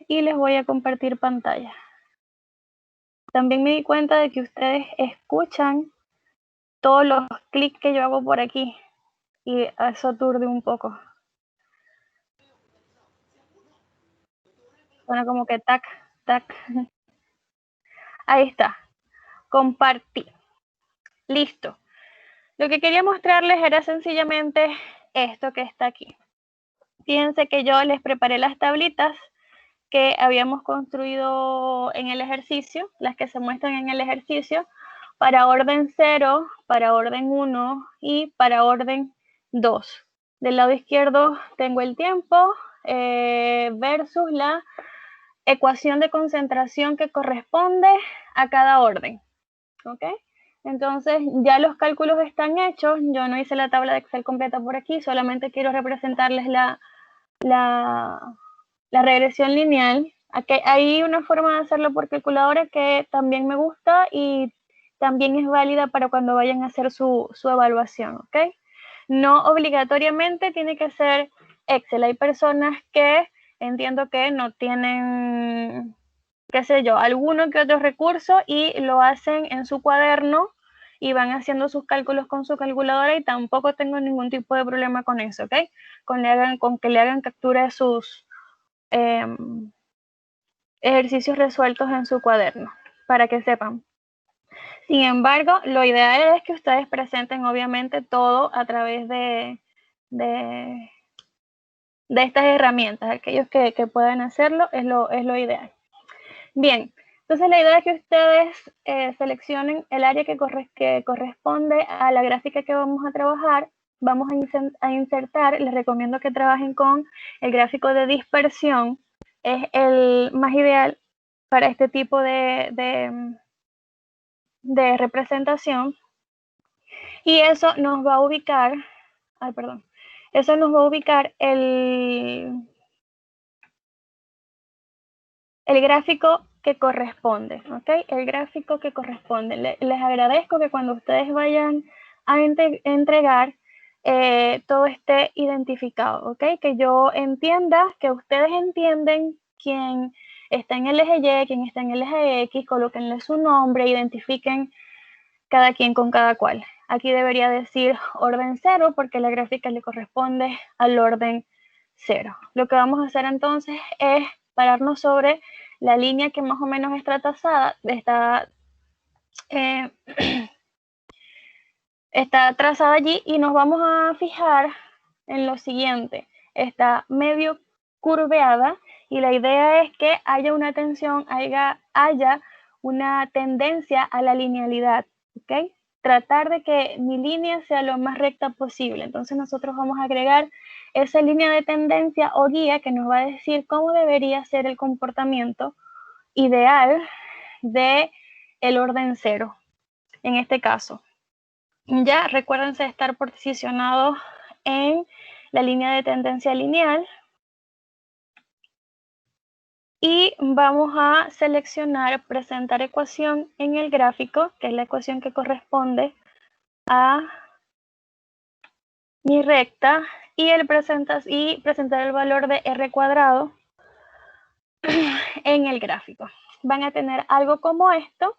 y les voy a compartir pantalla. También me di cuenta de que ustedes escuchan todos los clics que yo hago por aquí y eso aturde un poco. Suena como que tac, tac. Ahí está, compartí. Listo. Lo que quería mostrarles era sencillamente esto que está aquí. Fíjense que yo les preparé las tablitas que habíamos construido en el ejercicio, las que se muestran en el ejercicio, para orden 0, para orden 1 y para orden 2. Del lado izquierdo tengo el tiempo versus la ecuación de concentración que corresponde a cada orden. ¿Ok? Entonces ya los cálculos están hechos, yo no hice la tabla de Excel completa por aquí, solamente quiero representarles la regresión lineal. Aquí hay una forma de hacerlo por calculadora que también me gusta y también es válida para cuando vayan a hacer su evaluación, ¿ok? No obligatoriamente tiene que ser Excel. Hay personas que entiendo que no tienen, qué sé yo, alguno que otro recurso y lo hacen en su cuaderno y van haciendo sus cálculos con su calculadora y tampoco tengo ningún tipo de problema con eso, ¿ok? Con que le hagan captura de sus ejercicios resueltos en su cuaderno, para que sepan. Sin embargo, lo ideal es que ustedes presenten obviamente todo a través de estas herramientas. Aquellos que puedan hacerlo es lo ideal. Bien, entonces la idea es que ustedes seleccionen el área que corresponde a la gráfica que vamos a trabajar. Vamos a insertar, les recomiendo que trabajen con el gráfico de dispersión. Es el más ideal para este tipo de representación. Y eso nos va a ubicar, eso nos va a ubicar el gráfico que corresponde, ¿ok? El gráfico que corresponde. Les agradezco que cuando ustedes vayan a entregar, todo esté identificado, ¿ok? Que yo entienda, que ustedes entienden quién está en el eje Y, quién está en el eje X, colóquenle su nombre, identifiquen cada quien con cada cual. Aquí debería decir orden 0 porque la gráfica le corresponde al orden 0. Lo que vamos a hacer entonces es pararnos sobre la línea que más o menos está trazada, está trazada allí y nos vamos a fijar en lo siguiente. Está medio curveada y la idea es que haya una tensión, haya una tendencia a la linealidad, ¿ok? Tratar de que mi línea sea lo más recta posible. Entonces nosotros vamos a agregar esa línea de tendencia o guía que nos va a decir cómo debería ser el comportamiento ideal de el orden 0, en este caso. Ya recuérdense de estar posicionados en la línea de tendencia lineal y vamos a seleccionar presentar ecuación en el gráfico, que es la ecuación que corresponde a mi recta, y presentar el valor de R cuadrado en el gráfico. Van a tener algo como esto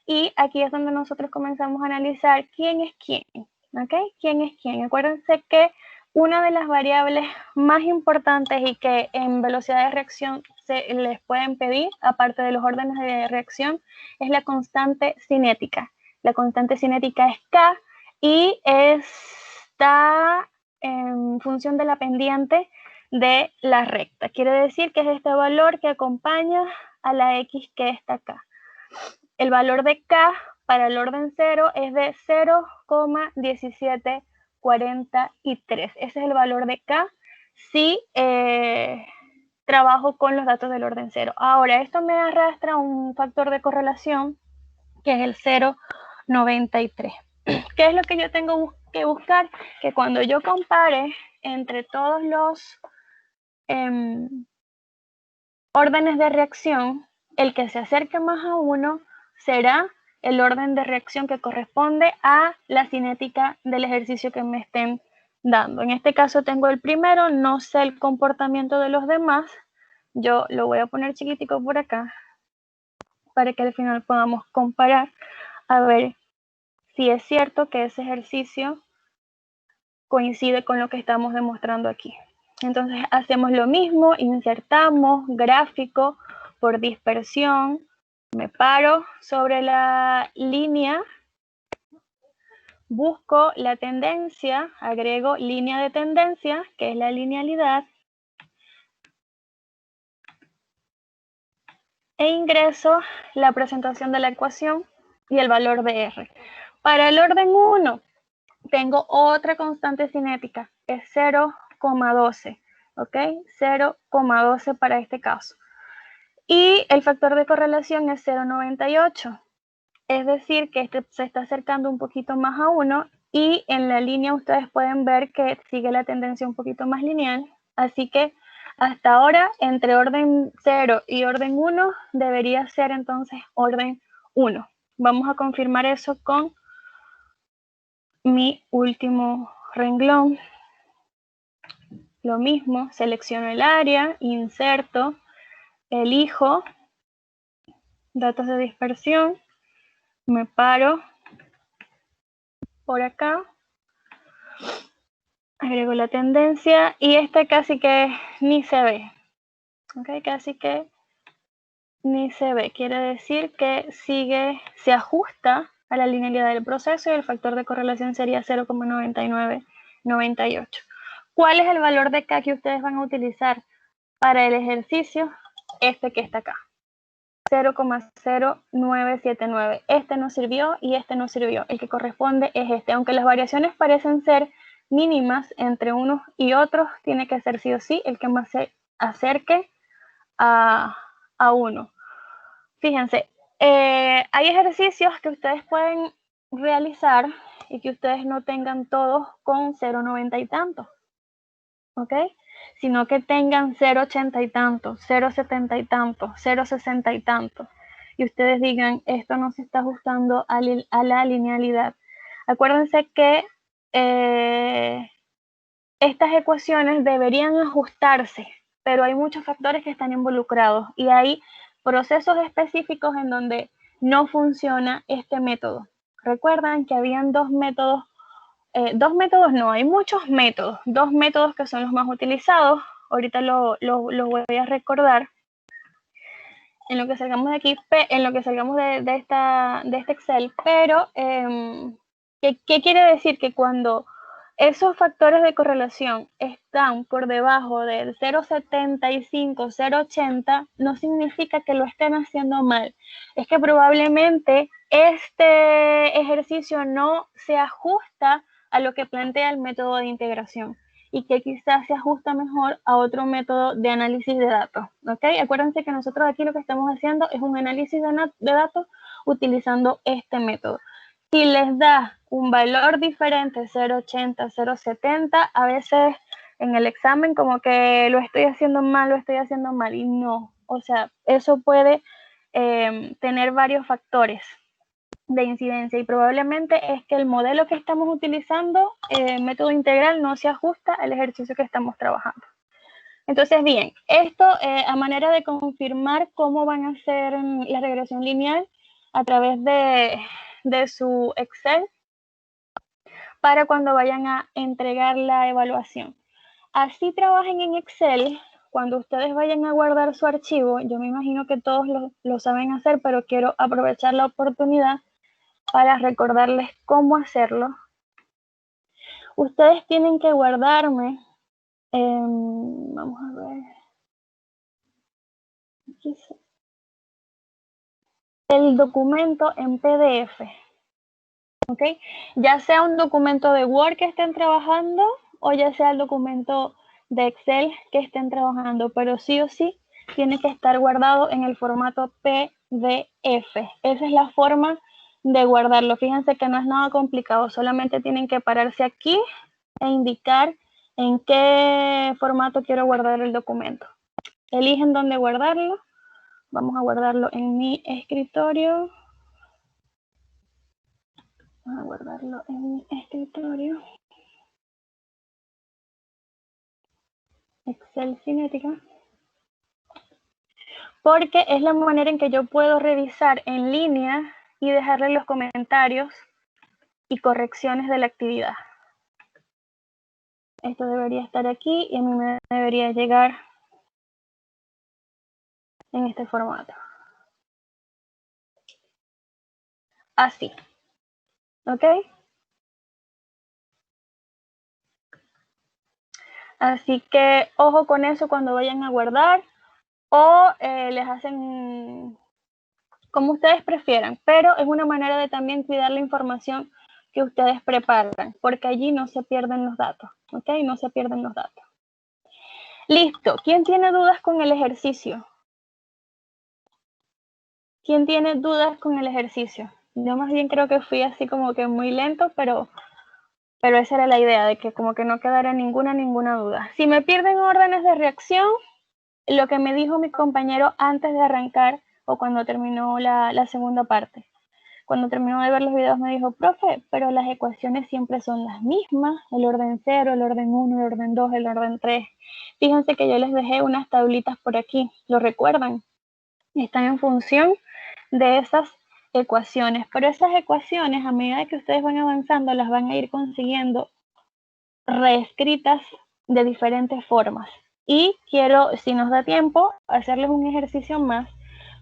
y aquí es donde nosotros comenzamos a analizar quién es quién, ¿ok? ¿Quién es quién? Acuérdense que una de las variables más importantes y que en velocidad de reacción se les pueden pedir, aparte de los órdenes de reacción, es la constante cinética. La constante cinética es K y está en función de la pendiente de la recta. Quiere decir que es este valor que acompaña a la X que está acá. El valor de K para el orden 0 es de 0,1743. Ese es el valor de K si trabajo con los datos del orden 0. Ahora, esto me arrastra un factor de correlación que es el 0,93. ¿Qué es lo que yo tengo que buscar? Que cuando yo compare entre todos los órdenes de reacción, el que se acerque más a 1 será el orden de reacción que corresponde a la cinética del ejercicio que me estén dando. En este caso tengo el primero, no sé el comportamiento de los demás, Yo lo voy a poner chiquitico por acá para que al final podamos comparar a ver si es cierto que ese ejercicio coincide con lo que estamos demostrando aquí. Entonces hacemos lo mismo, insertamos gráfico por dispersión, me paro sobre la línea, busco la tendencia, agrego línea de tendencia, que es la linealidad, e ingreso la presentación de la ecuación y el valor de R. Para el orden 1, tengo otra constante cinética, es 0,12, ¿ok? 0,12 para este caso. Y el factor de correlación es 0,98, es decir, que este se está acercando un poquito más a 1 y en la línea ustedes pueden ver que sigue la tendencia un poquito más lineal, así que hasta ahora entre orden 0 y orden 1 debería ser entonces orden 1. Vamos a confirmar eso con mi último renglón. Lo mismo, selecciono el área, inserto, elijo datos de dispersión, me paro por acá, agrego la tendencia y este casi que ni se ve, ¿ok? Casi que ni se ve, quiere decir que sigue, se ajusta a la linealidad del proceso y el factor de correlación sería 0,9998. ¿Cuál es el valor de K que ustedes van a utilizar para el ejercicio? Este que está acá, 0,0979. Este no sirvió y este no sirvió. El que corresponde es este. Aunque las variaciones parecen ser mínimas entre unos y otros, tiene que ser sí o sí el que más se acerque a 1. Fíjense, hay ejercicios que ustedes pueden realizar y que ustedes no tengan todos con 0,90 y tanto, ¿ok? Sino que tengan 0,80 y tanto, 0,70 y tanto, 0,60 y tanto. Y ustedes digan, esto no se está ajustando a la linealidad. Acuérdense que estas ecuaciones deberían ajustarse, pero hay muchos factores que están involucrados y hay procesos específicos en donde no funciona este método. Recuerdan que habían dos métodos no, hay muchos métodos, dos métodos que son los más utilizados. Ahorita los voy a recordar en lo que salgamos de aquí, en lo que salgamos de este Excel, pero ¿qué quiere decir? Que cuando esos factores de correlación están por debajo del 0,75, 0,80, no significa que lo estén haciendo mal. Es que probablemente este ejercicio no se ajusta a lo que plantea el método de integración y que quizás se ajusta mejor a otro método de análisis de datos, ¿ok? Acuérdense que nosotros aquí lo que estamos haciendo es un análisis de datos utilizando este método. Si les da un valor diferente, 0,80, 0,70, a veces en el examen como que lo estoy haciendo mal y no. O sea, eso puede tener varios factores de incidencia y probablemente es que el modelo que estamos utilizando, método integral, no se ajusta al ejercicio que estamos trabajando. Entonces, bien, esto a manera de confirmar cómo van a hacer la regresión lineal a través de su Excel para cuando vayan a entregar la evaluación. Así trabajen en Excel. Cuando ustedes vayan a guardar su archivo, yo me imagino que todos lo saben hacer, pero quiero aprovechar la oportunidad para recordarles cómo hacerlo. Ustedes tienen que guardarme, vamos a ver, aquí el documento en PDF, ¿ok? Ya sea un documento de Word que estén trabajando o ya sea el documento de Excel que estén trabajando, pero sí o sí tiene que estar guardado en el formato PDF. Esa es la forma de guardarlo. Fíjense que no es nada complicado, solamente tienen que pararse aquí e indicar en qué formato quiero guardar el documento. Eligen dónde guardarlo. Vamos a guardarlo en mi escritorio. Vamos a guardarlo en mi escritorio. Excel cinética. porque es la manera en que yo puedo revisar en línea y dejarle los comentarios y correcciones de la actividad. Esto debería estar aquí y a mí me debería llegar en este formato. Así. ¿Ok? Así que ojo con eso cuando vayan a guardar o les hacen como ustedes prefieran, pero es una manera de también cuidar la información que ustedes preparan, porque allí no se pierden los datos, ¿ok? No se pierden los datos. Listo. ¿Quién tiene dudas con el ejercicio? ¿Quién tiene dudas con el ejercicio? Yo más bien creo que fui así como que muy lento, pero esa era la idea, de que como que no quedara ninguna duda. Si me pierden órdenes de reacción, lo que me dijo mi compañero antes de arrancar o cuando terminó la segunda parte. Cuando terminó de ver los videos me dijo, profe, pero las ecuaciones siempre son las mismas, el orden 0, el orden 1, el orden 2, el orden 3. Fíjense que yo les dejé unas tablitas por aquí, ¿lo recuerdan? Están en función de esas ecuaciones, pero esas ecuaciones a medida que ustedes van avanzando las van a ir consiguiendo reescritas de diferentes formas. Y quiero, si nos da tiempo, hacerles un ejercicio más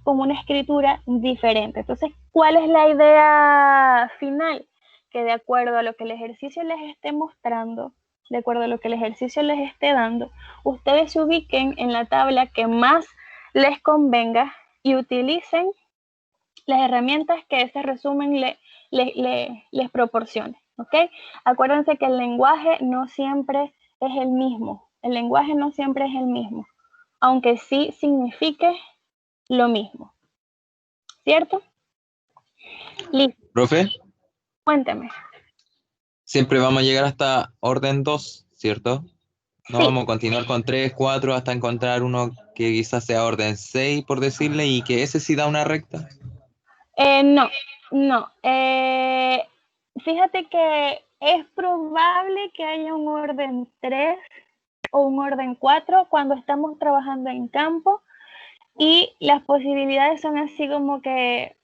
con una escritura diferente. Entonces, ¿cuál es la idea final? Que de acuerdo a lo que el ejercicio les esté mostrando, de acuerdo a lo que el ejercicio les esté dando, ustedes se ubiquen en la tabla que más les convenga y utilicen las herramientas que ese resumen les proporcione, ¿ok? Acuérdense que el lenguaje no siempre es el mismo. El lenguaje no siempre es el mismo, aunque sí signifique lo mismo, ¿cierto? Listo, Profe, cuénteme. siempre vamos a llegar hasta orden 2, ¿cierto? No Sí, vamos a continuar con 3, 4 hasta encontrar uno que quizás sea orden 6, por decirle, y que ese sí da una recta. no, no. Fíjate que es probable que haya un orden 3 o un orden 4 cuando estamos trabajando en campo. Y las posibilidades son así como que,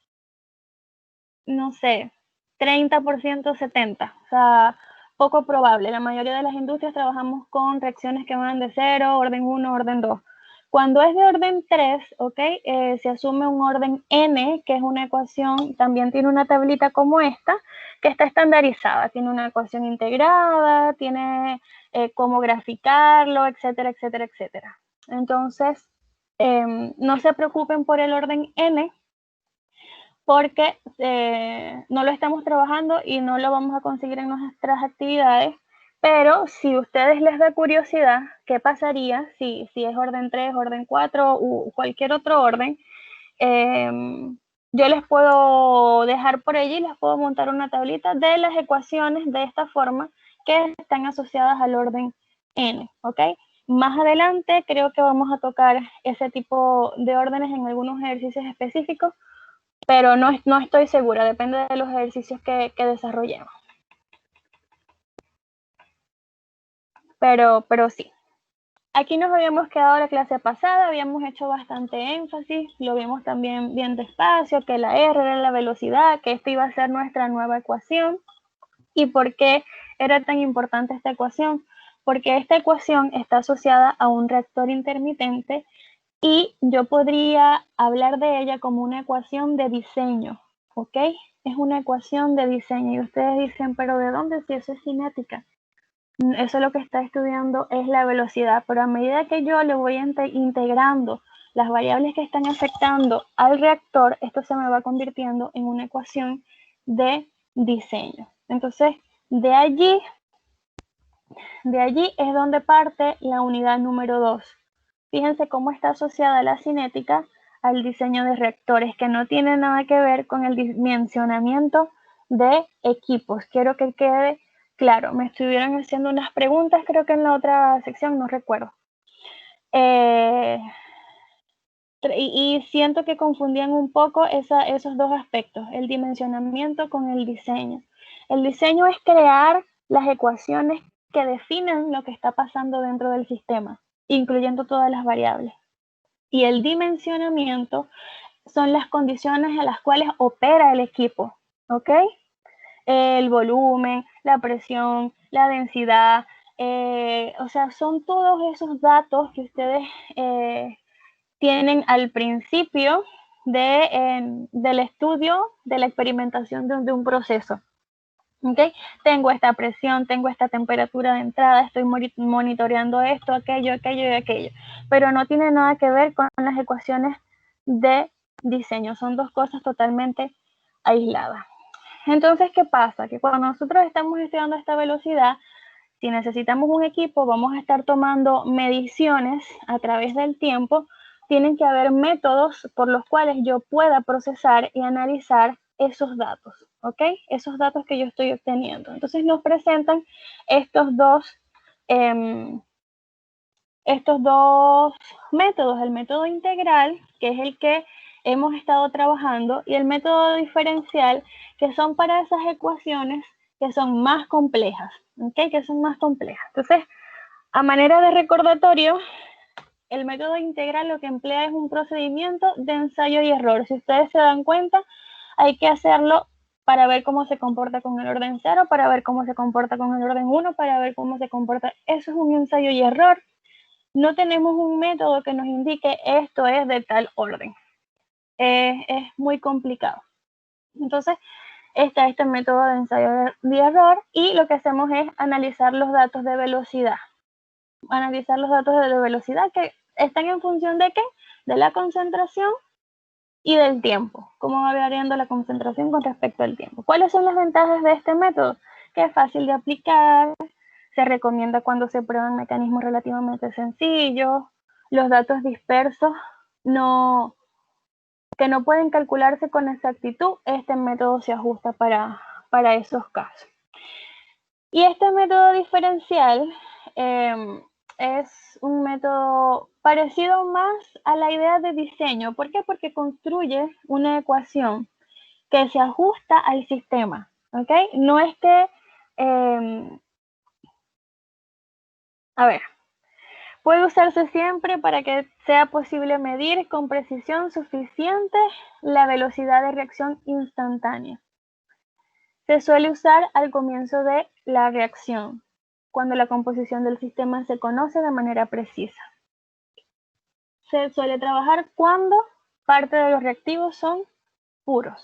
no sé, 30%, 70%. O sea, poco probable. La mayoría de las industrias trabajamos con reacciones que van de 0, orden 1, orden 2. Cuando es de orden 3, ¿ok? Se asume un orden n, que es una ecuación, también tiene una tablita como esta, que está estandarizada. Tiene una ecuación integrada, tiene cómo graficarlo, etcétera, etcétera, etcétera. Entonces, no se preocupen por el orden n, porque no lo estamos trabajando y no lo vamos a conseguir en nuestras actividades, pero si a ustedes les da curiosidad, ¿qué pasaría si es orden 3, orden 4 o cualquier otro orden? Yo les puedo dejar por allí, les puedo montar una tablita de las ecuaciones de esta forma que están asociadas al orden n, ¿ok? Más adelante creo que vamos a tocar ese tipo de órdenes en algunos ejercicios específicos, pero no estoy segura, depende de los ejercicios que desarrollemos. Pero sí. Aquí nos habíamos quedado la clase pasada, habíamos hecho bastante énfasis, lo vimos también bien despacio, que la R era la velocidad, que esta iba a ser nuestra nueva ecuación. ¿Y por qué era tan importante esta ecuación? Porque esta ecuación está asociada a un reactor intermitente y yo podría hablar de ella como una ecuación de diseño, ¿ok? Es una ecuación de diseño y ustedes dicen, pero ¿de dónde si eso es cinética? Eso lo que está estudiando es la velocidad, pero a medida que yo le voy integrando las variables que están afectando al reactor, esto se me va convirtiendo en una ecuación de diseño. Entonces, de allí es donde parte la unidad número 2. Fíjense cómo está asociada la cinética al diseño de reactores, que no tiene nada que ver con el dimensionamiento de equipos. Quiero que quede claro. Me estuvieron haciendo unas preguntas, creo que en la otra sección, no recuerdo. Y siento que confundían un poco esos dos aspectos, el dimensionamiento con el diseño. El diseño es crear las ecuaciones que definen lo que está pasando dentro del sistema, incluyendo todas las variables. y el dimensionamiento son las condiciones en las cuales opera el equipo, ¿ok? El volumen, la presión, la densidad, o sea, son todos esos datos que ustedes tienen al principio del estudio, de la experimentación de un proceso. ¿Okay? Tengo esta presión, tengo esta temperatura de entrada, estoy monitoreando esto, aquello y aquello, pero no tiene nada que ver con las ecuaciones de diseño, son dos cosas totalmente aisladas. Entonces, ¿qué pasa? Que cuando nosotros estamos estudiando esta velocidad, si necesitamos un equipo, vamos a estar tomando mediciones a través del tiempo, tienen que haber métodos por los cuales yo pueda procesar y analizar esos datos, ¿ok? Esos datos que yo estoy obteniendo. Entonces nos presentan estos dos métodos, el método integral, que es el que hemos estado trabajando, y el método diferencial, que son para esas ecuaciones que son más complejas, ¿ok? Que son más complejas. Entonces, a manera de recordatorio, el método integral lo que emplea es un procedimiento de ensayo y error. Si ustedes se dan cuenta, hay que hacerlo para ver cómo se comporta con el orden 0, para ver cómo se comporta con el orden 1, para ver cómo se comporta. Eso es un ensayo y error. No tenemos un método que nos indique esto es de tal orden. Es muy complicado. Entonces, está este método de ensayo y error, y lo que hacemos es analizar los datos de velocidad. Analizar los datos de velocidad que están en función de ¿qué? De la concentración y del tiempo. Cómo va variando la concentración con respecto al tiempo. ¿Cuáles son las ventajas de este método? Que es fácil de aplicar, se recomienda cuando se prueban mecanismos relativamente sencillos, los datos dispersos que no pueden calcularse con exactitud, este método se ajusta para esos casos. Y este método diferencial es un método parecido más a la idea de diseño. ¿Por qué? Porque construye una ecuación que se ajusta al sistema, ¿ok? No es que, a ver, puede usarse siempre para que sea posible medir con precisión suficiente la velocidad de reacción instantánea. Se suele usar al comienzo de la reacción, cuando la composición del sistema se conoce de manera precisa. Se suele trabajar cuando parte de los reactivos son puros.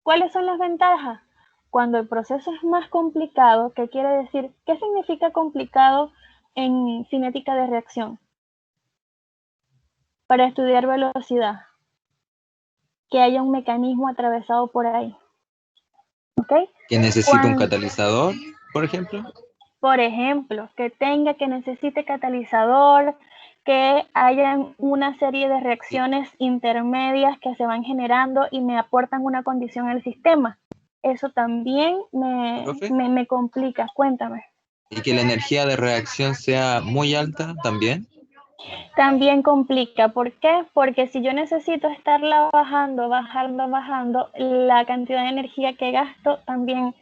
¿Cuáles son las ventajas? Cuando el proceso es más complicado, ¿qué quiere decir? ¿Qué significa complicado en cinética de reacción? Para estudiar velocidad, que haya un mecanismo atravesado por ahí. ¿Ok? Que necesita un catalizador, por ejemplo. Por ejemplo, que necesite catalizador, que haya una serie de reacciones intermedias que se van generando y me aportan una condición al sistema. Eso también me complica. Cuéntame. Y que la energía de reacción sea muy alta también. También complica. ¿Por qué? Porque si yo necesito estarla bajando, la cantidad de energía que gasto también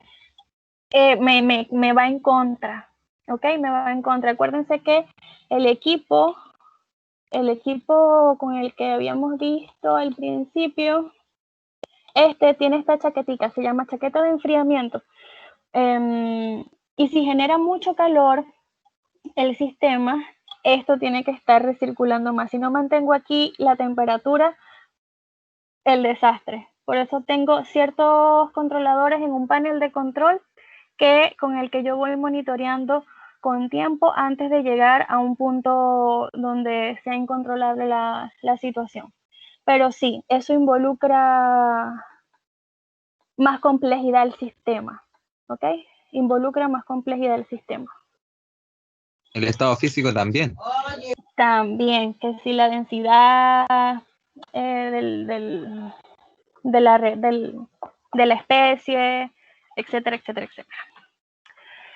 me va en contra. ¿Ok? Me va en contra. Acuérdense que el equipo con el que habíamos visto al principio, tiene esta chaquetita, se llama chaqueta de enfriamiento. Y si genera mucho calor el sistema, esto tiene que estar recirculando más. Si no mantengo aquí la temperatura, el desastre. Por eso tengo ciertos controladores en un panel de control con el que yo voy monitoreando con tiempo antes de llegar a un punto donde sea incontrolable la situación. Pero sí, eso involucra más complejidad del sistema, ¿ok? Involucra más complejidad del sistema. El estado físico también. También, que si la densidad de la especie, etcétera, etcétera, etcétera.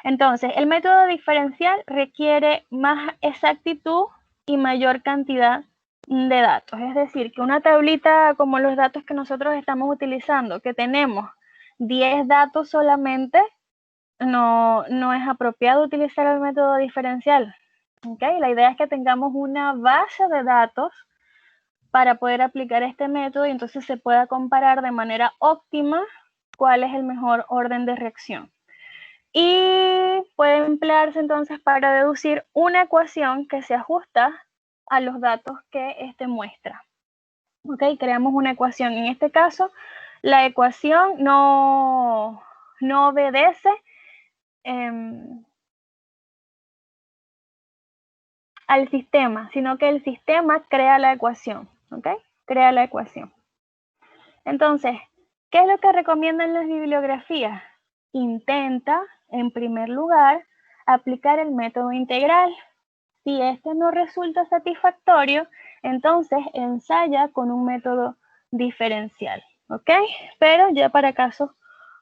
Entonces, el método diferencial requiere más exactitud y mayor cantidad de datos. Es decir, que una tablita como los datos que nosotros estamos utilizando, que tenemos 10 datos solamente, no es apropiado utilizar el método diferencial. ¿Okay? La idea es que tengamos una base de datos para poder aplicar este método y entonces se pueda comparar de manera óptima cuál es el mejor orden de reacción. Y puede emplearse entonces para deducir una ecuación que se ajusta a los datos que este muestra. Ok, creamos una ecuación. En este caso, la ecuación no obedece al sistema, sino que el sistema crea la ecuación. Ok, crea la ecuación. Entonces, ¿qué es lo que recomiendan las bibliografías? Intenta, en primer lugar, aplicar el método integral. Si este no resulta satisfactorio, entonces ensaya con un método diferencial, ¿ok? Pero ya para casos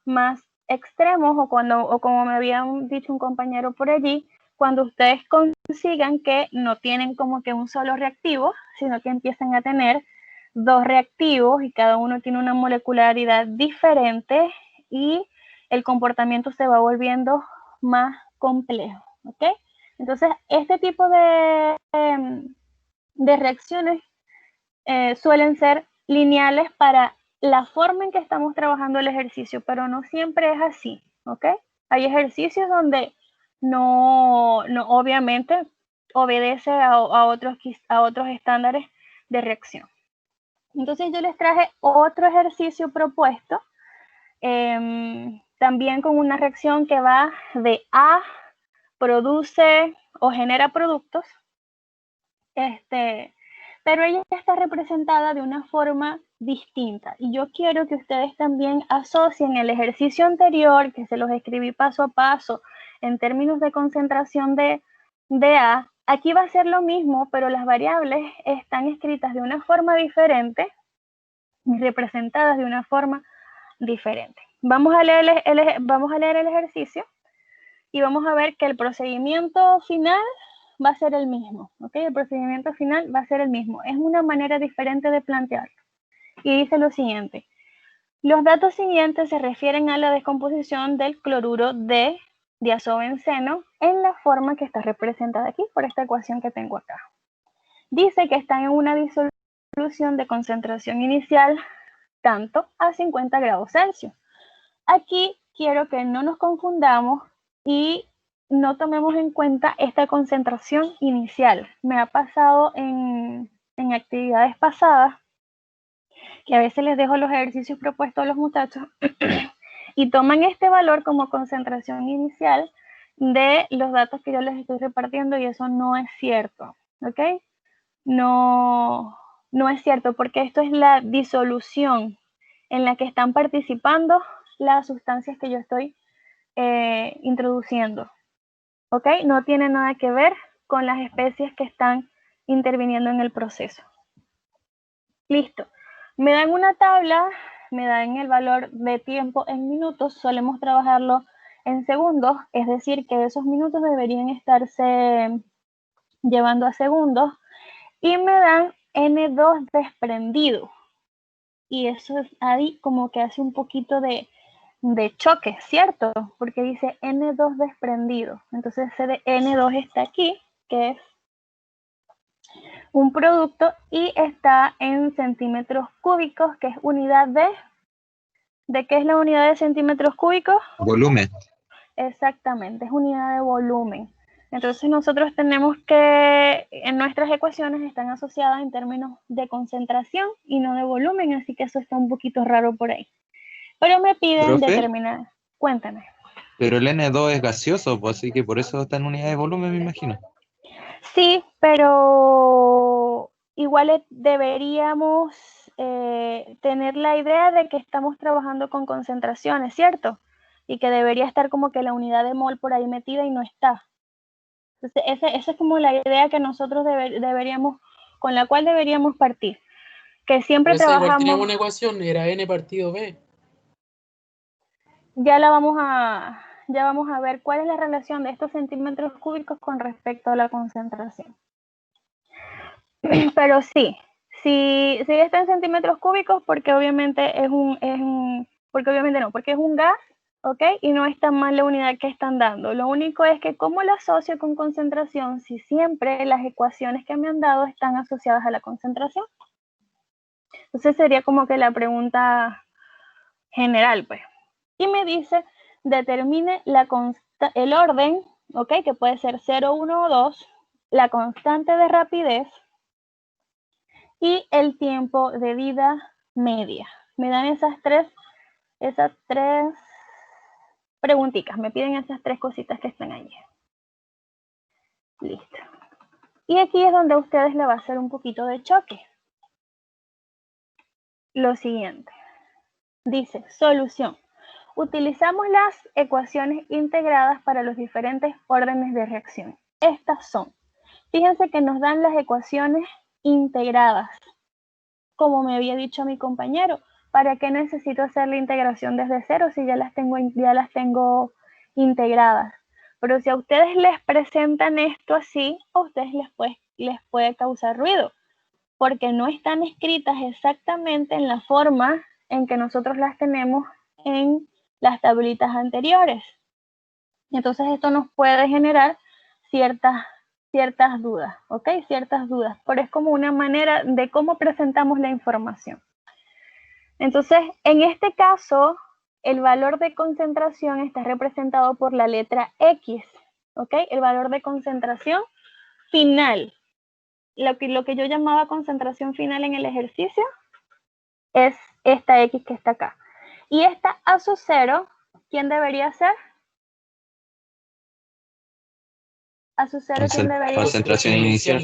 más extremos o como me había dicho un compañero por allí, cuando ustedes consigan que no tienen como que un solo reactivo, sino que empiezan a tener dos reactivos y cada uno tiene una molecularidad diferente y el comportamiento se va volviendo más complejo, ¿ok? Entonces, este tipo de reacciones suelen ser lineales para la forma en que estamos trabajando el ejercicio, pero no siempre es así, ¿ok? Hay ejercicios donde no obviamente obedece a otros estándares de reacción. Entonces yo les traje otro ejercicio propuesto, también con una reacción que va de A, produce o genera productos, pero ella está representada de una forma distinta. Y yo quiero que ustedes también asocien el ejercicio anterior, que se los escribí paso a paso, en términos de concentración de A. Aquí va a ser lo mismo, pero las variables están escritas de una forma diferente y representadas de una forma diferente. Vamos a leer el ejercicio y vamos a ver que el procedimiento final va a ser el mismo, ¿ok? El procedimiento final va a ser el mismo. Es una manera diferente de plantearlo. Y dice lo siguiente. Los datos siguientes se refieren a la descomposición del cloruro de diazobenceno en la forma que está representada aquí por esta ecuación que tengo acá. Dice que está en una disolución de concentración inicial tanto a 50 grados Celsius. Aquí quiero que no nos confundamos y no tomemos en cuenta esta concentración inicial. Me ha pasado en actividades pasadas que a veces les dejo los ejercicios propuestos a los muchachos y toman este valor como concentración inicial de los datos que yo les estoy repartiendo y eso no es cierto, ¿ok? No es cierto porque esto es la disolución en la que están participando las sustancias que yo estoy introduciendo, ¿ok? No tiene nada que ver con las especies que están interviniendo en el proceso. Listo. Me dan una tabla, me dan el valor de tiempo en minutos, solemos trabajarlo en segundos, es decir, que esos minutos deberían estarse llevando a segundos, y me dan N2 desprendido. Y eso es ahí como que hace un poquito de choque, ¿cierto? Porque dice N2 desprendido. Entonces ese de N2 está aquí, que es un producto, y está en centímetros cúbicos, que es unidad ¿de qué es la unidad de centímetros cúbicos? Volumen. Exactamente, es unidad de volumen. Entonces nosotros tenemos que, en nuestras ecuaciones están asociadas en términos de concentración y no de volumen, así que eso está un poquito raro por ahí. Pero me piden determinar. Cuéntame. Pero el N2 es gaseoso, pues, así que por eso está en unidad de volumen, me imagino. Sí, pero igual deberíamos tener la idea de que estamos trabajando con concentraciones, ¿cierto? Y que debería estar como que la unidad de mol por ahí metida y no está. Entonces, esa es como la idea que nosotros deberíamos, con la cual deberíamos partir. Que siempre trabajamos... Igual teníamos una ecuación, era N partido B. Ya vamos a ver cuál es la relación de estos centímetros cúbicos con respecto a la concentración. Pero sí está en centímetros cúbicos porque obviamente porque es un gas, ¿ok? Y no es tan mal la unidad que están dando. Lo único es que como la asocio con concentración si siempre las ecuaciones que me han dado están asociadas a la concentración. Entonces sería como que la pregunta general, pues. Y me dice, determine el orden, ¿ok? Que puede ser 0, 1 o 2, la constante de rapidez y el tiempo de vida media. Me dan esas tres preguntitas, me piden esas tres cositas que están allí. Listo. Y aquí es donde a ustedes le va a hacer un poquito de choque. Lo siguiente. Dice, solución. Utilizamos las ecuaciones integradas para los diferentes órdenes de reacción. Estas son. Fíjense que nos dan las ecuaciones integradas. Como me había dicho mi compañero, ¿para qué necesito hacer la integración desde cero si ya las tengo integradas? Pero si a ustedes les presentan esto así, a ustedes les puede causar ruido, porque no están escritas exactamente en la forma en que nosotros las tenemos en las tablitas anteriores. Entonces esto nos puede generar ciertas dudas, ¿ok? Ciertas dudas, pero es como una manera de cómo presentamos la información. Entonces, en este caso, el valor de concentración está representado por la letra X, ¿ok? El valor de concentración final. Lo que yo llamaba concentración final en el ejercicio es esta X que está acá. Y esta A sub 0, ¿quién debería ser? A sub 0, ¿quién debería ser? Concentración inicial.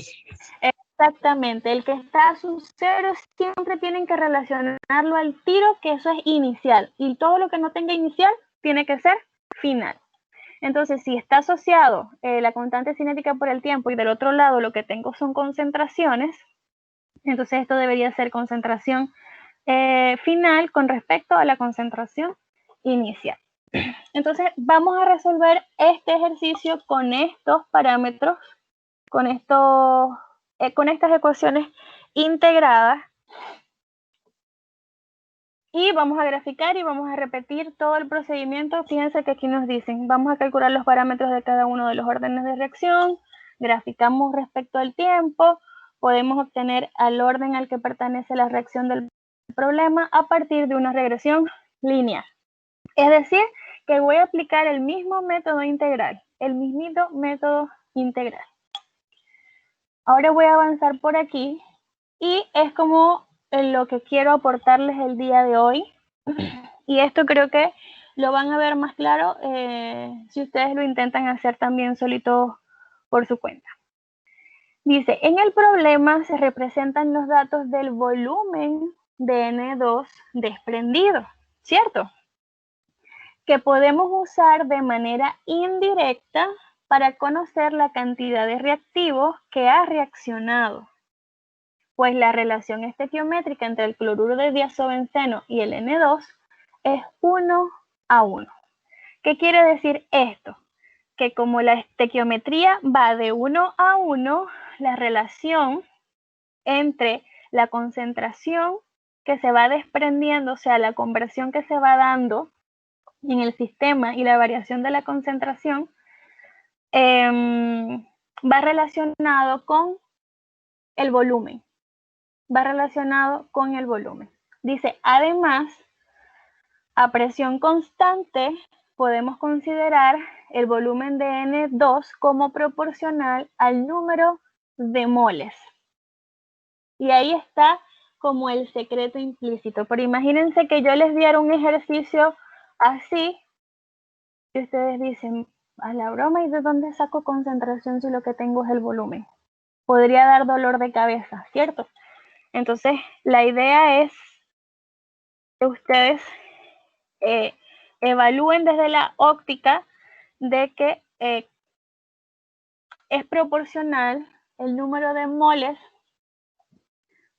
Exactamente, el que está a sub 0 siempre tienen que relacionarlo al tiro, que eso es inicial. Y todo lo que no tenga inicial tiene que ser final. Entonces, si está asociado la constante cinética por el tiempo y del otro lado lo que tengo son concentraciones, entonces esto debería ser concentración final con respecto a la concentración inicial. Entonces, vamos a resolver este ejercicio con estos parámetros, con estas ecuaciones integradas. Y vamos a graficar y vamos a repetir todo el procedimiento. Fíjense que aquí nos dicen, vamos a calcular los parámetros de cada uno de los órdenes de reacción, graficamos respecto al tiempo, podemos obtener al orden al que pertenece la reacción del problema a partir de una regresión lineal. Es decir, que voy a aplicar el mismo método integral, el mismito método integral. Ahora voy a avanzar por aquí y es como lo que quiero aportarles el día de hoy. Y esto creo que lo van a ver más claro si ustedes lo intentan hacer también solitos por su cuenta. Dice, en el problema se representan los datos del volumen de N2 desprendido, ¿cierto? Que podemos usar de manera indirecta para conocer la cantidad de reactivos que ha reaccionado. Pues la relación estequiométrica entre el cloruro de diazobenceno y el N2 es 1 a 1. ¿Qué quiere decir esto? Que como la estequiometría va de 1 a 1, la relación entre la concentración que se va desprendiendo, o sea, la conversión que se va dando en el sistema y la variación de la concentración, va relacionado con el volumen. Va relacionado con el volumen. Dice, además, a presión constante podemos considerar el volumen de N2 como proporcional al número de moles. Y ahí está como el secreto implícito. Pero imagínense que yo les diera un ejercicio así y ustedes dicen, a la broma, ¿y de dónde saco concentración si lo que tengo es el volumen? Podría dar dolor de cabeza, ¿cierto? Entonces, la idea es que ustedes evalúen desde la óptica de que es proporcional el número de moles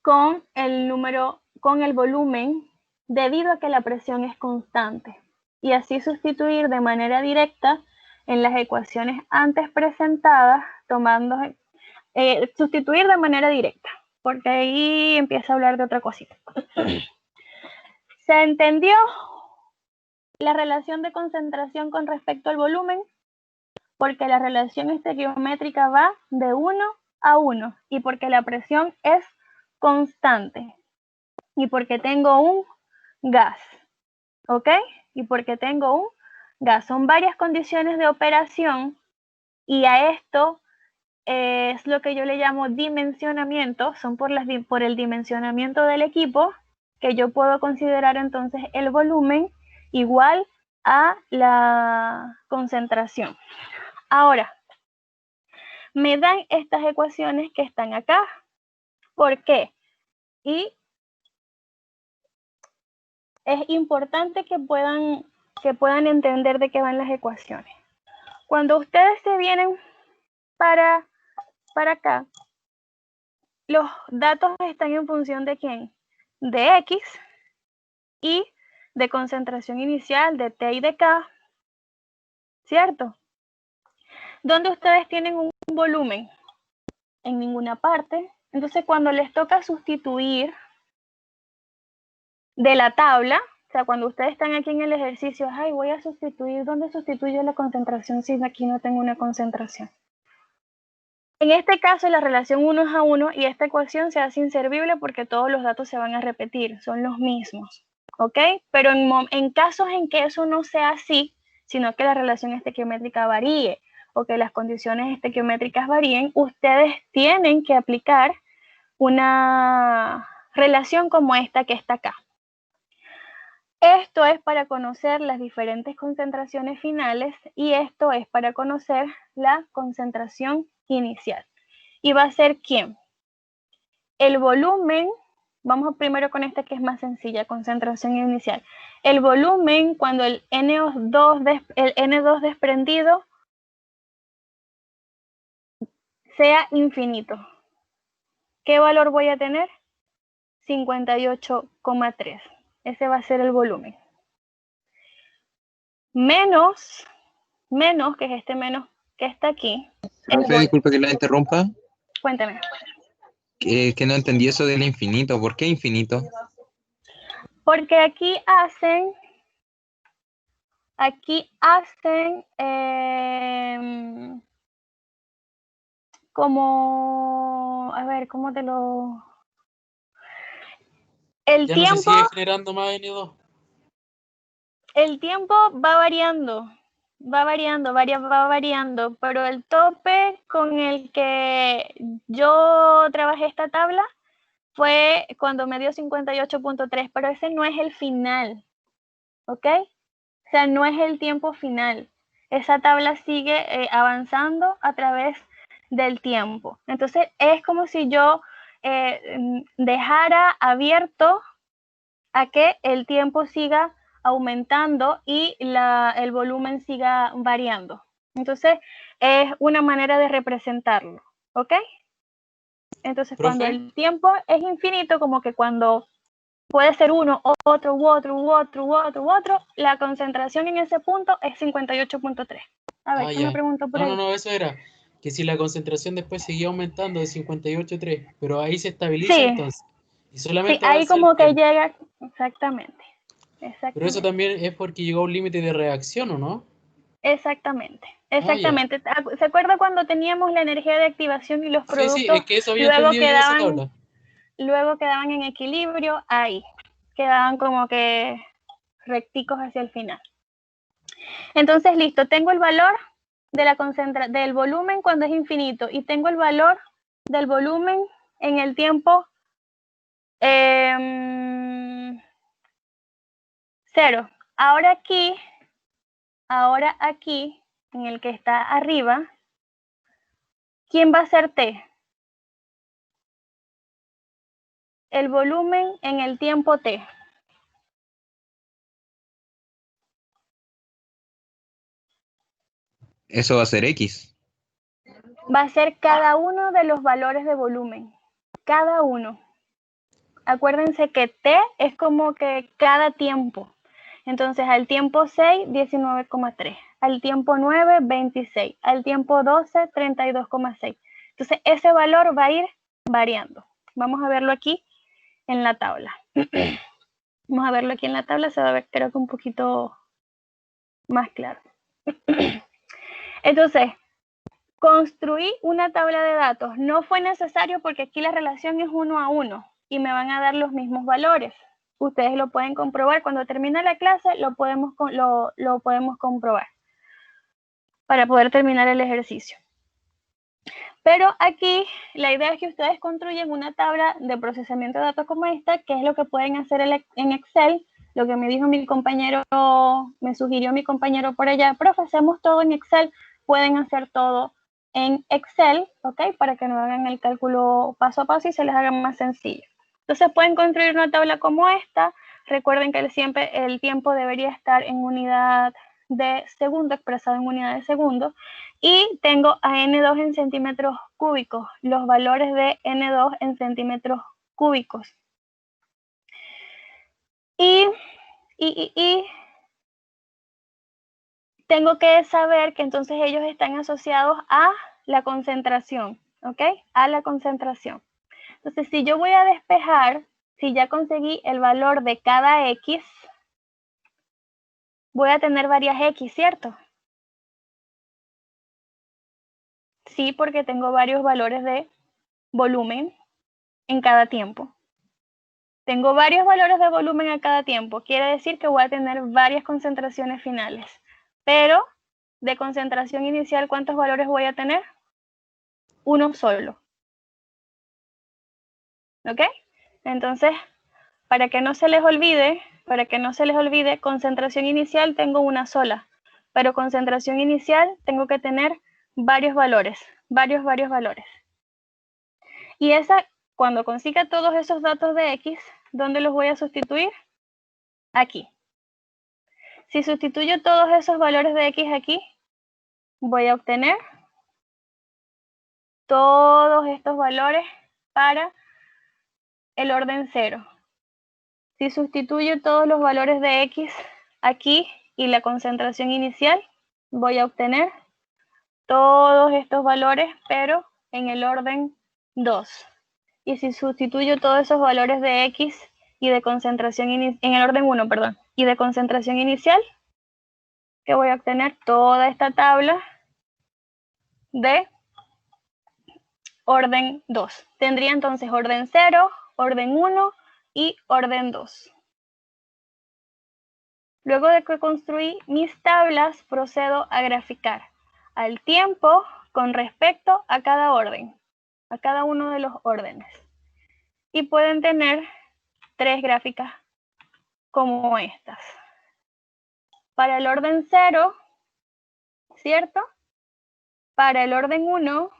con el volumen debido a que la presión es constante. Y así sustituir de manera directa en las ecuaciones antes presentadas, sustituir de manera directa, porque ahí empieza a hablar de otra cosita. ¿Se entendió la relación de concentración con respecto al volumen? Porque la relación estequiométrica va de 1 a 1 y porque la presión es constante. y porque tengo un gas, ¿ok? Y porque tengo un gas. Son varias condiciones de operación y a esto es lo que yo le llamo dimensionamiento, son por el dimensionamiento del equipo que yo puedo considerar entonces el volumen igual a la concentración. Ahora, me dan estas ecuaciones que están acá. ¿Por qué? Y es importante que puedan entender de qué van las ecuaciones. Cuando ustedes se vienen para acá, los datos están en función de quién? De X y de concentración inicial, de T y de K, ¿cierto? ¿Dónde ustedes tienen un volumen? En ninguna parte. Entonces, cuando les toca sustituir de la tabla, o sea, cuando ustedes están aquí en el ejercicio, ay, voy a sustituir, ¿dónde sustituyo la concentración si aquí no tengo una concentración? En este caso, la relación 1 es a 1 y esta ecuación se hace inservible porque todos los datos se van a repetir, son los mismos, ¿ok? Pero en casos en que eso no sea así, sino que la relación estequiométrica varíe o que las condiciones estequiométricas varíen, ustedes tienen que aplicar una relación como esta que está acá. Esto es para conocer las diferentes concentraciones finales y esto es para conocer la concentración inicial. ¿Y va a ser quién? El volumen, vamos primero con esta que es más sencilla, concentración inicial. El volumen cuando el N2 desprendido sea infinito. ¿Qué valor voy a tener? 58,3. Ese va a ser el volumen. Menos, que es este menos que está aquí. Profe, disculpe que la interrumpa. Cuéntame. Que no entendí eso del infinito. ¿Por qué infinito? Porque aquí hacen como, a ver, ¿cómo te lo...? El Ya tiempo, no se sigue generando más N2. el tiempo va variando, pero el tope con el que yo trabajé esta tabla fue cuando me dio 58,3, pero ese no es el final, ¿ok? O sea, no es el tiempo final. Esa tabla sigue avanzando a través del tiempo. Entonces, es como si yo dejara abierto a que el tiempo siga aumentando y el volumen siga variando. Entonces, es una manera de representarlo, ¿ok? Entonces, ¿Profe? cuando el tiempo es infinito, como que cuando puede ser uno, otro, u otro, la concentración en ese punto es 58,3. A ver, ¿qué me Ya. preguntó por ahí? No, eso era. Que si la concentración después seguía aumentando de 58,3, pero ahí se estabiliza Sí, entonces. Y sí, solamente ahí avanza el como que tiempo. llega, exactamente, Pero eso también es porque llegó a un límite de reacción, ¿o no? exactamente. Ya. ¿Se acuerda cuando teníamos la energía de activación y los Sí, es productos que eso había entendido yo de esa tabla. luego quedaban en equilibrio? Ahí, quedaban como que recticos hacia el final. Entonces, listo, tengo el valor de del volumen cuando es infinito y tengo el valor del volumen en el tiempo 0. Ahora aquí, en el que está arriba, ¿quién va a ser T? El volumen en el tiempo T. Eso va a ser X. Va a ser cada uno de los valores de volumen. Cada uno. Acuérdense que T es como que cada tiempo. Entonces, al tiempo 6, 19,3. Al tiempo 9, 26. Al tiempo 12, 32,6. Entonces, ese valor va a ir variando. Vamos a verlo aquí en la tabla. Vamos a verlo aquí en la tabla. Se va a ver, creo que un poquito más claro. Entonces, construí una tabla de datos. No fue necesario porque aquí la relación es 1 a 1. y me van a dar los mismos valores. Ustedes lo pueden comprobar. Cuando termine la clase lo podemos comprobar para poder terminar el ejercicio. Pero aquí la idea es que ustedes construyen una tabla de procesamiento de datos como esta, que es lo que pueden hacer en Excel. Lo que me dijo mi compañero, me sugirió mi compañero por allá, profe, hacemos todo en Excel. Pueden hacer todo en Excel, ¿ok? Para que no hagan el cálculo paso a paso y se les haga más sencillo. Entonces pueden construir una tabla como esta. Recuerden que siempre el tiempo debería estar en unidad de segundo, expresado en unidad de segundo. Y tengo a N2 en centímetros cúbicos, los valores de N2 en centímetros cúbicos. Y tengo que saber que entonces ellos están asociados a la concentración, ¿ok? A la concentración. Entonces, si yo voy a despejar, si ya conseguí el valor de cada X, voy a tener varias X, ¿cierto? Sí, porque tengo varios valores de volumen en cada tiempo. Tengo varios valores de volumen a cada tiempo. Quiere decir que voy a tener varias concentraciones finales. Pero de concentración inicial, ¿cuántos valores voy a tener? Uno solo. ¿Ok? Entonces, para que no se les olvide, concentración inicial tengo una sola. Pero concentración inicial tengo que tener varios valores. Varios valores. Y cuando consiga todos esos datos de X, ¿dónde los voy a sustituir? Aquí. Si sustituyo todos esos valores de X aquí, voy a obtener todos estos valores para el orden 0. Si sustituyo todos los valores de X aquí y la concentración inicial, voy a obtener todos estos valores, pero en el orden 2. Y si sustituyo todos esos valores de X y de concentración en el orden 1, perdón, y de concentración inicial, que voy a obtener toda esta tabla de orden 2. Tendría entonces orden 0, orden 1 y orden 2. Luego de que construí mis tablas, procedo a graficar al tiempo con respecto a cada orden, a cada uno de los órdenes. Y pueden tener 3 gráficas como estas. Para el orden 0, ¿cierto? Para el orden 1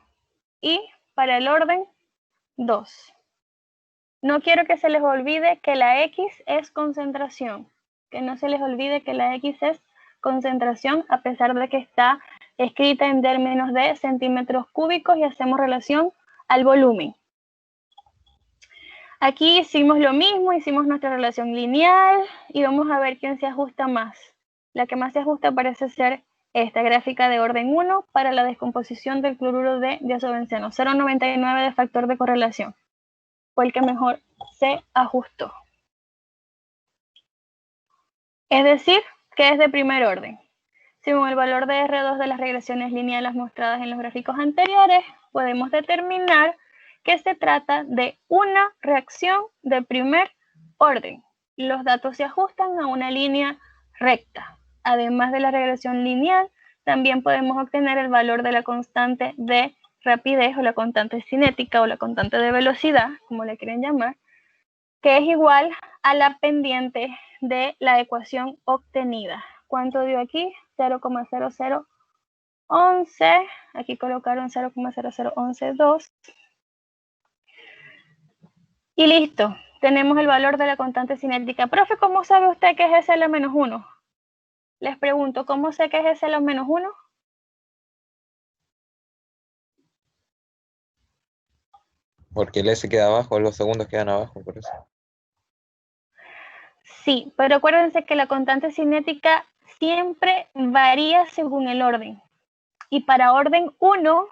y para el orden 2. No quiero que se les olvide que la X es concentración. Que no se les olvide que la X es concentración, a pesar de que está escrita en términos de centímetros cúbicos y hacemos relación al volumen. Aquí hicimos lo mismo, hicimos nuestra relación lineal y vamos a ver quién se ajusta más. La que más se ajusta parece ser esta gráfica de orden 1 para la descomposición del cloruro de diazobenceno, 0,99 de factor de correlación. Fue el que mejor se ajustó. Es decir, que es de primer orden. Según el valor de R2 de las regresiones lineales mostradas en los gráficos anteriores, podemos determinar que se trata de una reacción de primer orden. Los datos se ajustan a una línea recta. Además de la regresión lineal, también podemos obtener el valor de la constante de rapidez o la constante cinética o la constante de velocidad, como le quieren llamar, que es igual a la pendiente de la ecuación obtenida. ¿Cuánto dio aquí? 0,0011. Aquí colocaron 0,00112. Y listo. Tenemos el valor de la constante cinética. Profe, ¿cómo sabe usted que es SL-1? Les pregunto, ¿cómo sé que es SL-1? Porque el S queda abajo, los segundos quedan abajo, por eso. Sí, pero acuérdense que la constante cinética siempre varía según el orden. Y para orden 1,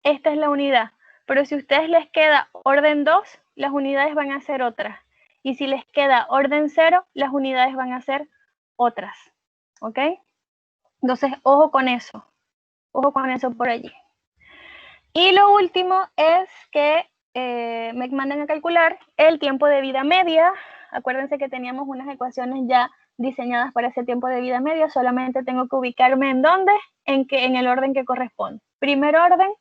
esta es la unidad. Pero si a ustedes les queda orden 2, las unidades van a ser otras. Y si les queda orden 0, las unidades van a ser otras. ¿Ok? Entonces, ojo con eso. Ojo con eso por allí. Y lo último es que me mandan a calcular el tiempo de vida media. Acuérdense que teníamos unas ecuaciones ya diseñadas para ese tiempo de vida media, solamente tengo que ubicarme en dónde, en el orden que corresponde. Primer orden,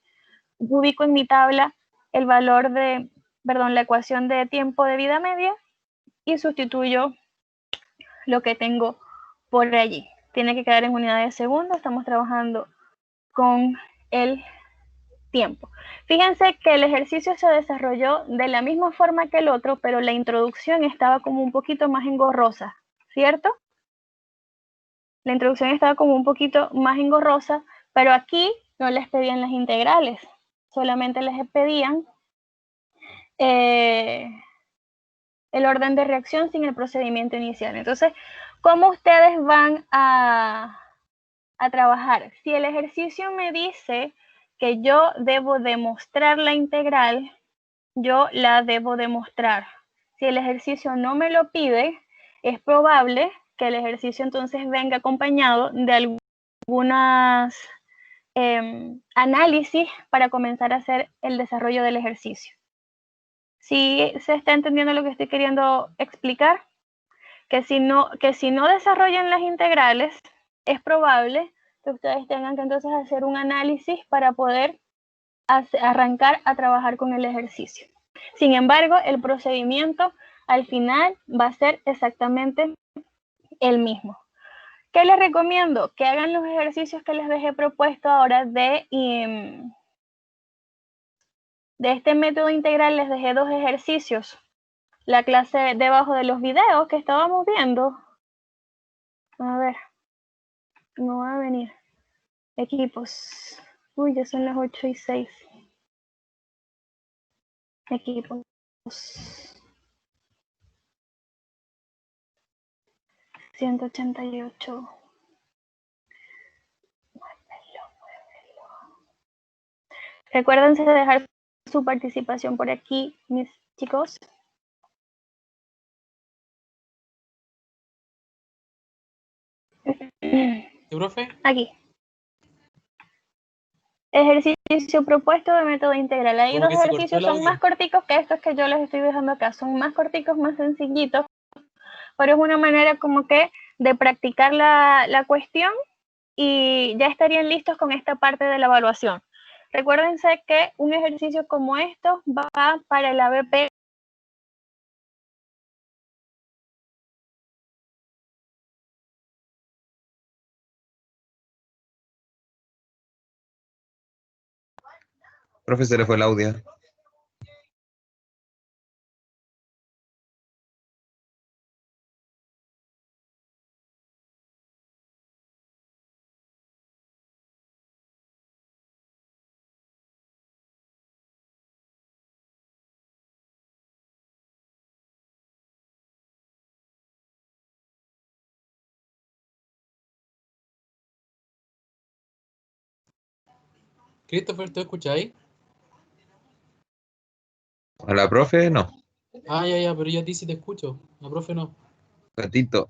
ubico en mi tabla el valor de, la ecuación de tiempo de vida media y sustituyo lo que tengo por allí. Tiene que quedar en unidades de segundo, estamos trabajando con el tiempo. Fíjense que el ejercicio se desarrolló de la misma forma que el otro, pero la introducción estaba como un poquito más engorrosa, ¿cierto? La introducción estaba como un poquito más engorrosa, pero aquí no les pedían las integrales, solamente les pedían el orden de reacción sin el procedimiento inicial. Entonces, ¿cómo ustedes van a trabajar? Si el ejercicio me dice que yo debo demostrar la integral, yo la debo demostrar. Si el ejercicio no me lo pide, es probable que el ejercicio entonces venga acompañado de algunas análisis para comenzar a hacer el desarrollo del ejercicio. ¿Sí se está entendiendo lo que estoy queriendo explicar? Que si no desarrollan las integrales, es probable que ustedes tengan que entonces hacer un análisis para poder arrancar a trabajar con el ejercicio. Sin embargo, el procedimiento al final va a ser exactamente el mismo. ¿Qué les recomiendo? Que hagan los ejercicios que les dejé propuesto ahora de este método integral. Les dejé 2 ejercicios. La clase debajo de los videos que estábamos viendo. A ver, no va a venir. Equipos. Uy, ya son las 8:06. Equipos. 188. Recuérdense de dejar su participación por aquí, mis chicos. ¿Sí, profe? Aquí. Ejercicio propuesto de método integral. Ahí los ejercicios son más corticos que estos que yo les estoy dejando acá. Son más corticos, más sencillitos, pero es una manera como que de practicar la cuestión y ya estarían listos con esta parte de la evaluación. Recuérdense que un ejercicio como esto va para el ABP. Profe, se le fue el audio. Christopher, ¿tú escucháis? A la profe, no. Ah, ya, pero yo a ti sí te escucho. La profe no. Gatito.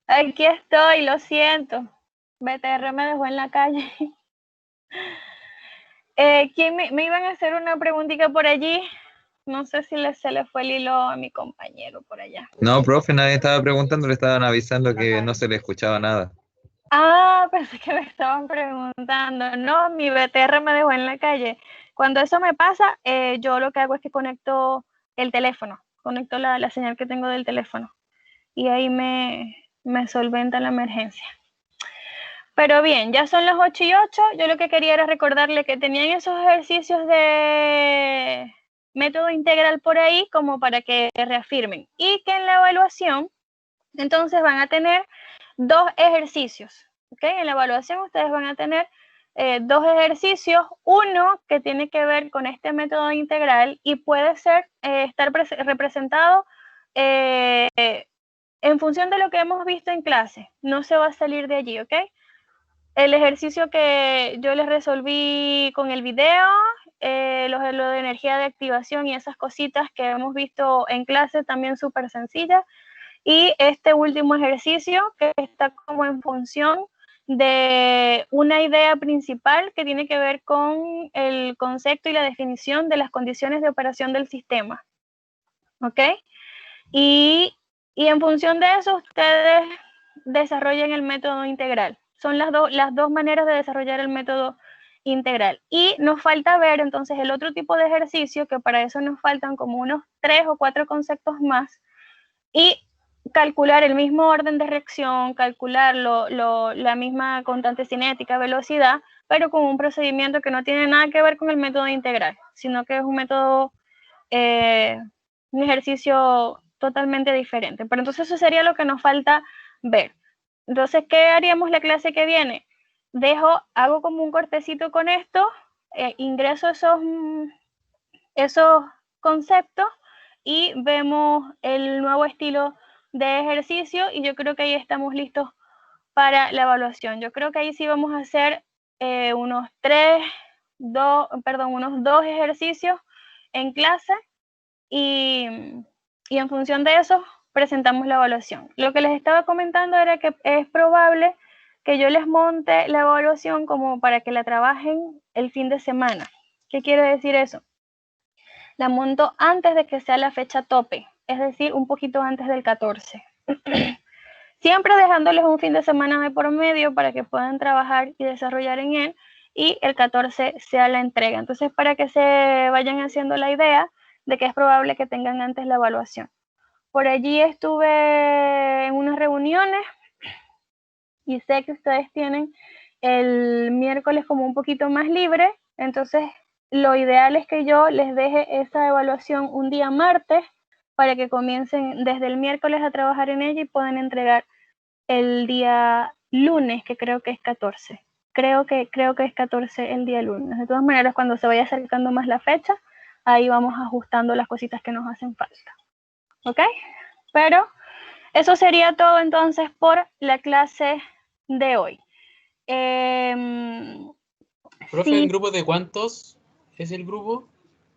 Aquí estoy, lo siento. BTR me dejó en la calle. ¿Quién me iban a hacer una preguntita por allí? No sé si se le fue el hilo a mi compañero por allá. No, profe, nadie estaba preguntando, le estaban avisando que no se le escuchaba nada. Ah, pensé que me estaban preguntando. No, mi BTR me dejó en la calle. Cuando eso me pasa, yo lo que hago es que conecto el teléfono, conecto la señal que tengo del teléfono y ahí me solventa la emergencia. Pero bien, ya son las 8:08. Yo lo que quería era recordarle que tenían esos ejercicios de método integral por ahí como para que reafirmen. Y que en la evaluación, entonces van a tener 2 ejercicios. ¿Okay? En la evaluación ustedes van a tener dos ejercicios, uno que tiene que ver con este método integral y puede ser estar representado en función de lo que hemos visto en clase. No se va a salir de allí, ¿ok? El ejercicio que yo les resolví con el video, lo de energía de activación y esas cositas que hemos visto en clase, también súper sencillas. Y este último ejercicio que está como en función de una idea principal que tiene que ver con el concepto y la definición de las condiciones de operación del sistema. ¿Ok? Y en función de eso, ustedes desarrollan el método integral. Son las dos maneras de desarrollar el método integral. Y nos falta ver entonces el otro tipo de ejercicio, que para eso nos faltan como unos 3 o 4 conceptos más, y calcular el mismo orden de reacción, calcular la misma constante cinética, velocidad, pero con un procedimiento que no tiene nada que ver con el método integral, sino que es un método, un ejercicio totalmente diferente. Pero entonces eso sería lo que nos falta ver. Entonces, ¿qué haríamos la clase que viene? Hago como un cortecito con esto, ingreso esos conceptos y vemos el nuevo estilo de ejercicio y yo creo que ahí estamos listos para la evaluación. Yo creo que ahí sí vamos a hacer unos dos ejercicios en clase y en función de eso presentamos la evaluación. Lo que les estaba comentando era que es probable que yo les monte la evaluación como para que la trabajen el fin de semana. ¿Qué quiere decir eso? La monto antes de que sea la fecha tope, es decir, un poquito antes del 14. Siempre dejándoles un fin de semana de por medio para que puedan trabajar y desarrollar en él y el 14 sea la entrega. Entonces, para que se vayan haciendo la idea de que es probable que tengan antes la evaluación. Por allí estuve en unas reuniones y sé que ustedes tienen el miércoles como un poquito más libre, entonces lo ideal es que yo les deje esa evaluación un día martes para que comiencen desde el miércoles a trabajar en ella y puedan entregar el día lunes, que creo que es 14. Creo que es 14 el día lunes. De todas maneras, cuando se vaya acercando más la fecha, ahí vamos ajustando las cositas que nos hacen falta. ¿Ok? Pero eso sería todo entonces por la clase de hoy. Profe, Sí, ¿en grupo de cuántos es el grupo?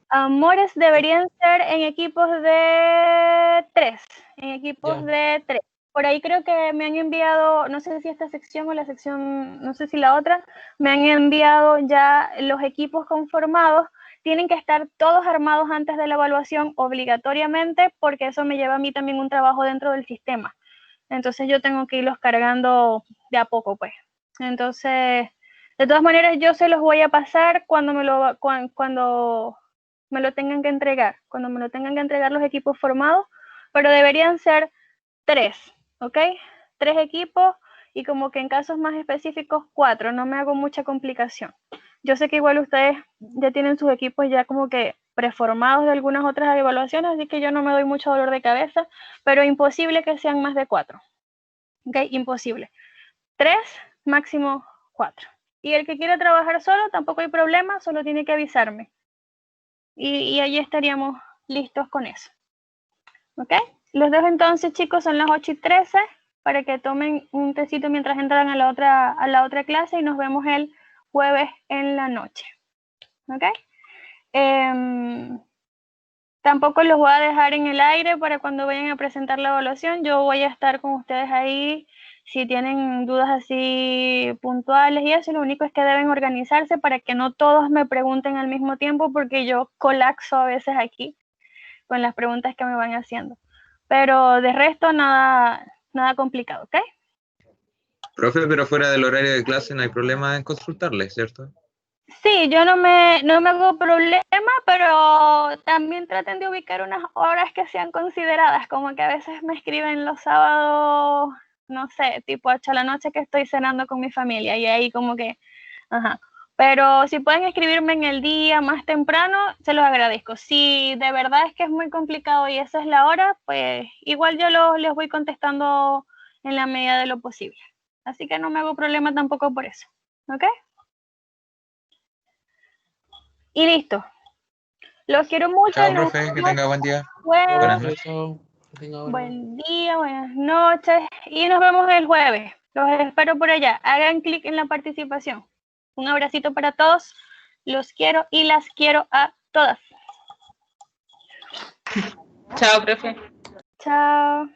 amores deberían ser en equipos de 3. En equipos Ya. de 3. Por ahí creo que me han enviado, no sé si esta sección o la sección, no sé si la otra, me han enviado ya los equipos conformados. Tienen que estar todos armados antes de la evaluación obligatoriamente porque eso me lleva a mí también un trabajo dentro del sistema. Entonces yo tengo que irlos cargando de a poco, pues. Entonces, de todas maneras, yo se los voy a pasar cuando me lo tengan que entregar, cuando me lo tengan que entregar los equipos formados, pero deberían ser 3, ¿ok? 3 equipos y como que en casos más específicos 4, no me hago mucha complicación. Yo sé que igual ustedes ya tienen sus equipos ya como que preformados de algunas otras evaluaciones, así que yo no me doy mucho dolor de cabeza, pero imposible que sean más de 4, ¿ok? Imposible. 3, máximo 4. Y el que quiera trabajar solo, tampoco hay problema, solo tiene que avisarme. Y ahí estaríamos listos con eso. ¿Ok? Los dejo entonces, chicos, son las 8:13 para que tomen un tecito mientras entran a la otra clase y nos vemos el jueves en la noche. ¿Ok? Tampoco los voy a dejar en el aire para cuando vayan a presentar la evaluación. Yo voy a estar con ustedes ahí. Si tienen dudas así puntuales y eso, lo único es que deben organizarse para que no todos me pregunten al mismo tiempo porque yo colapso a veces aquí con las preguntas que me van haciendo. Pero de resto nada complicado, ¿ok? Profe, pero fuera del horario de clase no hay problema en consultarle, ¿cierto? Sí, yo no me hago problema, pero también traten de ubicar unas horas que sean consideradas, como que a veces me escriben los sábados, no sé, tipo 8 de la noche que estoy cenando con mi familia y ahí como que, ajá. Pero si pueden escribirme en el día más temprano, se los agradezco. Si de verdad es que es muy complicado y esa es la hora, pues igual yo les voy contestando en la medida de lo posible. Así que no me hago problema tampoco por eso, ¿ok? Y listo. Los quiero mucho. Chao, y nos profe, que vemos tenga buen día. jueves. Buenas Profe, noches. chao. Que tenga Buen día, buenas noches. Y nos vemos el jueves. Los espero por allá. Hagan clic en la participación. Un abracito para todos. Los quiero y las quiero a todas. Chao, profe. Chao.